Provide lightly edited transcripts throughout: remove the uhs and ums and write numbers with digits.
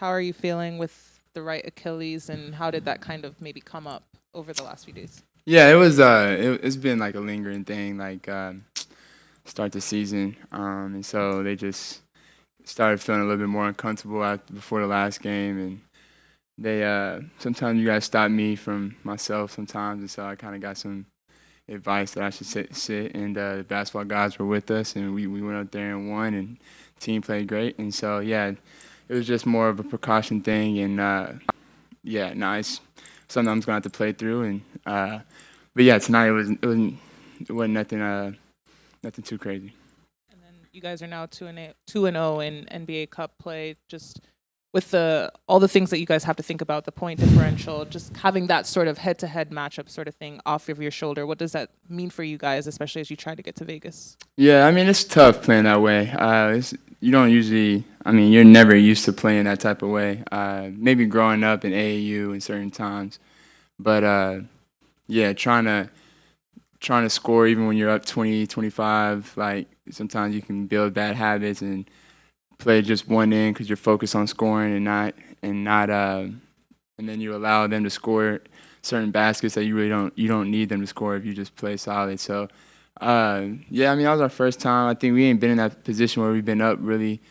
How are you feeling with the right Achilles, and how did that kind of maybe come up over the last few days? Yeah, it was. It's been like a lingering thing, like start the season, and so they just started feeling a little bit more uncomfortable before the last game, and they sometimes you guys stop me from myself sometimes, and so I kind of got some advice that I should sit, and the basketball guys were with us, and we went up there and won, and the team played great, and so yeah, it was just more of a precaution thing, and yeah, nice. Something I'm just gonna have to play through, and but yeah, tonight it wasn't nothing too crazy. And then you guys are now 2-0 in NBA Cup play. Just with the all the things that you guys have to think about, the point differential, just having that sort of head-to-head matchup sort of thing off of your shoulder. What does that mean for you guys, especially as you try to get to Vegas? Yeah, I mean it's tough playing that way. You don't usually. I mean, you're never used to playing that type of way. Maybe growing up in AAU in certain times, but yeah, trying to score even when you're up 20, 25. Like sometimes you can build bad habits and play just one end because you're focused on scoring and not and then you allow them to score certain baskets that you don't need them to score if you just play solid. So yeah, I mean that was our first time. I think we ain't been in that position where we've been up really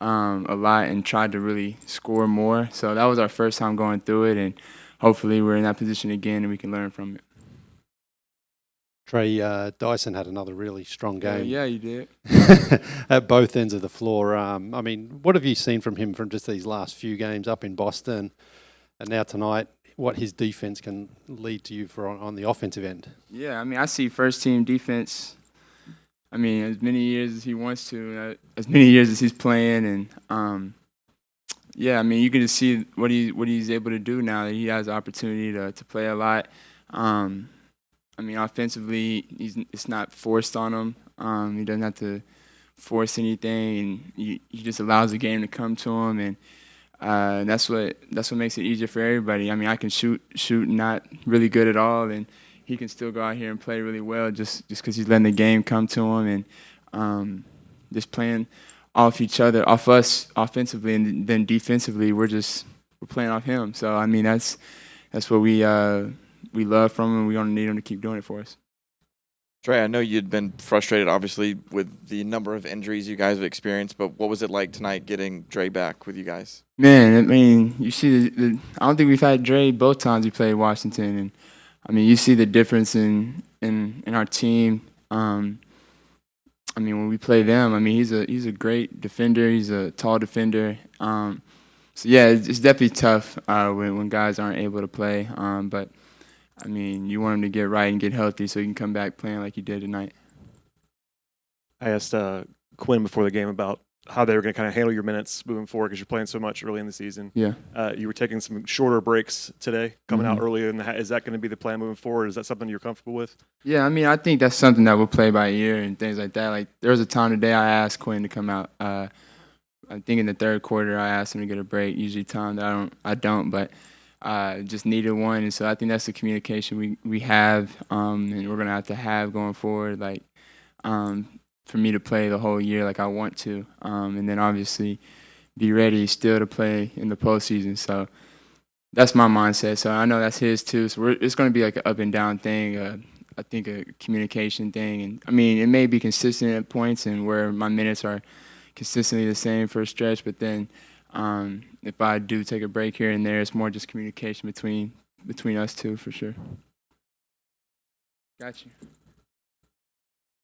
a lot and tried to really score more. So that was our first time going through it, and hopefully we're in that position again and we can learn from it. Trae Dyson had another really strong game. Yeah, you did. At both ends of the floor. I mean, what have you seen from him from just these last few games up in Boston and now tonight? What his defense can lead to you for on the offensive end? Yeah, I mean, I see first team defense. I mean, as many years as he wants to, as many years as he's playing, and yeah, I mean, you can just see what he's able to do now that he has the opportunity to play a lot. Um, I mean, offensively, it's not forced on him. He doesn't have to force anything, and he just allows the game to come to him, and that's what makes it easier for everybody. I mean, I can shoot not really good at all, and he can still go out here and play really well just because he's letting the game come to him and just playing off each other, off us offensively, and then defensively we're playing off him. So I mean that's what we love from him. We're gonna need him to keep doing it for us. Trae, I know you'd been frustrated, obviously, with the number of injuries you guys have experienced, but what was it like tonight getting Dre back with you guys? Man, I mean, you see I don't think we've had Dre both times we played Washington, and I mean, you see the difference in our team. I mean, when we play them, I mean, he's a great defender. He's a tall defender. So yeah, it's definitely tough when guys aren't able to play. But I mean, you want him to get right and get healthy so he can come back playing like he did tonight. I asked Quinn before the game about how they were going to kind of handle your minutes moving forward because you're playing so much early in the season. Yeah. You were taking some shorter breaks today, coming out earlier. Is that going to be the plan moving forward? Is that something you're comfortable with? Yeah, I mean, I think that's something that we'll play by ear and things like that. Like, there was a time today I asked Quinn to come out. I think in the third quarter I asked him to get a break. Usually time that I don't, but just needed one. And so I think that's the communication we have, and we're gonna have to have going forward. Like, for me to play the whole year like I want to, and then obviously be ready still to play in the postseason. So that's my mindset. So I know that's his too. So it's going to be like an up and down thing. I think a communication thing. And I mean, it may be consistent at points and where my minutes are consistently the same for a stretch. But then if I do take a break here and there, it's more just communication between us two for sure. Got you.